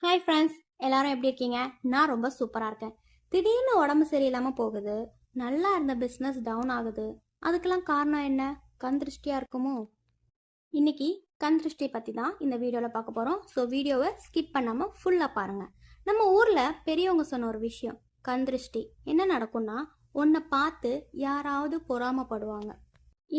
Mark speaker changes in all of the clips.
Speaker 1: Hi friends, எல்லாரும் எப்படி இருக்கீங்க? நான் ரொம்ப சூப்பராக இருக்கேன். திடீர்னு உடம்பு சரியில்லாமல் போகுது, நல்லா இருந்த பிஸ்னஸ் டவுன் ஆகுது. அதுக்கெல்லாம் காரணம் என்ன? கண் திருஷ்டியாக இருக்குமோ? இன்னைக்கு கண் திருஷ்டி பற்றி தான் இந்த வீடியோவில் பார்க்க போகிறோம். ஸோ வீடியோவை ஸ்கிப் பண்ணாமல் ஃபுல்லாக பாருங்கள். நம்ம ஊரில் பெரியவங்க சொன்ன ஒரு விஷயம், கண் திருஷ்டி என்ன நடக்கும்னா, உன்னை பார்த்து யாராவது பொறாமப்படுவாங்க,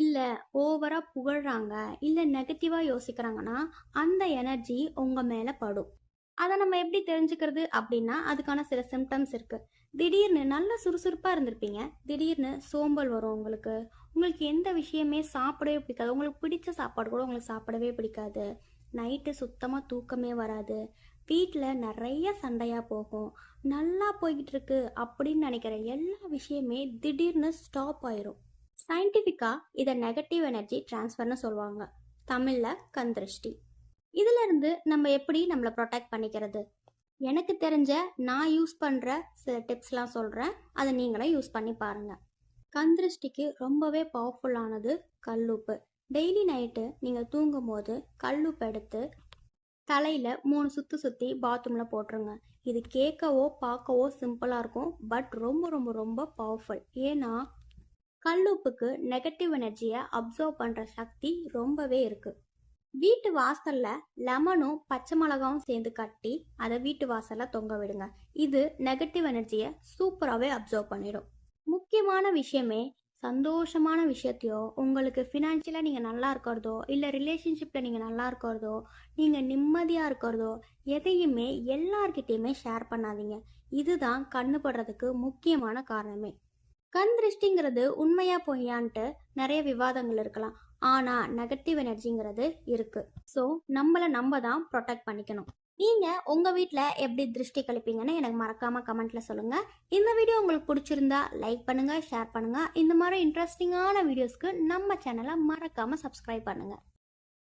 Speaker 1: இல்லை ஓவராக புகழ்கிறாங்க, இல்லை நெகட்டிவாக யோசிக்கிறாங்கன்னா அந்த எனர்ஜி உங்கள் மேலே படும். அதை நம்ம எப்படி தெரிஞ்சுக்கிறது அப்படின்னா, அதுக்கான சில சிம்டம்ஸ் இருக்குது. திடீர்னு நல்ல சுறுசுறுப்பாக இருந்திருப்பீங்க, திடீர்னு சோம்பல் வரும் உங்களுக்கு. உங்களுக்கு எந்த விஷயமே சாப்பிடவே பிடிக்காது, உங்களுக்கு பிடிச்ச சாப்பாடு கூட உங்களுக்கு சாப்பிடவே பிடிக்காது. நைட்டு சுத்தமாக தூக்கமே வராது. வீட்டில் நிறைய சண்டையாக போகும். நல்லா போய்கிட்டு இருக்கு அப்படின்னு நினைக்கிற எல்லா விஷயமே திடீர்னு ஸ்டாப் ஆயிரும். சயின்டிஃபிக்காக இதை நெகட்டிவ் எனர்ஜி டிரான்ஸ்ஃபர்னு சொல்லுவாங்க, தமிழில் கண் திருஷ்டி. இதுல இருந்து நம்ம எப்படி நம்மளை ப்ரொடெக்ட் பண்ணிக்கிறது? எனக்கு தெரிஞ்ச நான் யூஸ் பண்ணுற சில டிப்ஸ்லாம் சொல்கிறேன், அதை நீங்களும் யூஸ் பண்ணி பாருங்கள். கண் திருஷ்டிக்கு ரொம்பவே பவர்ஃபுல்லானது கல்லுப்பு. டெய்லி நைட்டு நீங்கள் தூங்கும் போது கல்லுப்பு எடுத்து தலையில் 3 சுற்றி சுற்றி பாத்ரூமில் போட்டுருங்க. இது கேட்கவோ பார்க்கவோ சிம்பிளாக இருக்கும், பட் ரொம்ப ரொம்ப ரொம்ப பவர்ஃபுல். ஏன்னா கல்லுப்புக்கு நெகட்டிவ் எனர்ஜியை அப்சர்வ் பண்ணுற சக்தி ரொம்பவே இருக்குது. வீட்டு வாசல்ல லெமனும் பச்சை மிளகாவும் சேர்ந்து கட்டி அதை வீட்டு வாசல்ல தொங்க விடுங்க. இது நெகட்டிவ் எனர்ஜியை சூப்பராகவே அப்சர்வ் பண்ணிடும். முக்கியமான விஷயமே, சந்தோஷமான விஷயத்தையோ, உங்களுக்கு ஃபினான்ஷியலாக நீங்கள் நல்லா இருக்கிறதோ, இல்லை ரிலேஷன்ஷிப்பில் நீங்கள் நல்லா இருக்கிறதோ, நீங்கள் நிம்மதியாக இருக்கிறதோ, எதையுமே எல்லார்கிட்டையுமே ஷேர் பண்ணாதீங்க. இதுதான் கண்ணு படுறதுக்கு முக்கியமான காரணமே. கண் திருஷ்டிங்கிறது உண்மையா பொய்யான்ட்டு நிறைய விவாதங்கள் இருக்கலாம், ஆனா நெகட்டிவ் எனர்ஜிங்கிறது இருக்கு. ஸோ நம்மளை நம்ம தான் ப்ரொடெக்ட் பண்ணிக்கணும். நீங்க உங்க வீட்டில் எப்படி திருஷ்டி கழிப்பீங்கன்னு எனக்கு மறக்காம கமெண்ட்ல சொல்லுங்க. இந்த வீடியோ உங்களுக்கு பிடிச்சிருந்தா லைக் பண்ணுங்க, ஷேர் பண்ணுங்க. இந்த மாதிரி இன்ட்ரெஸ்டிங்கான வீடியோஸ்க்கு நம்ம சேனலை மறக்காம சப்ஸ்கிரைப் பண்ணுங்க.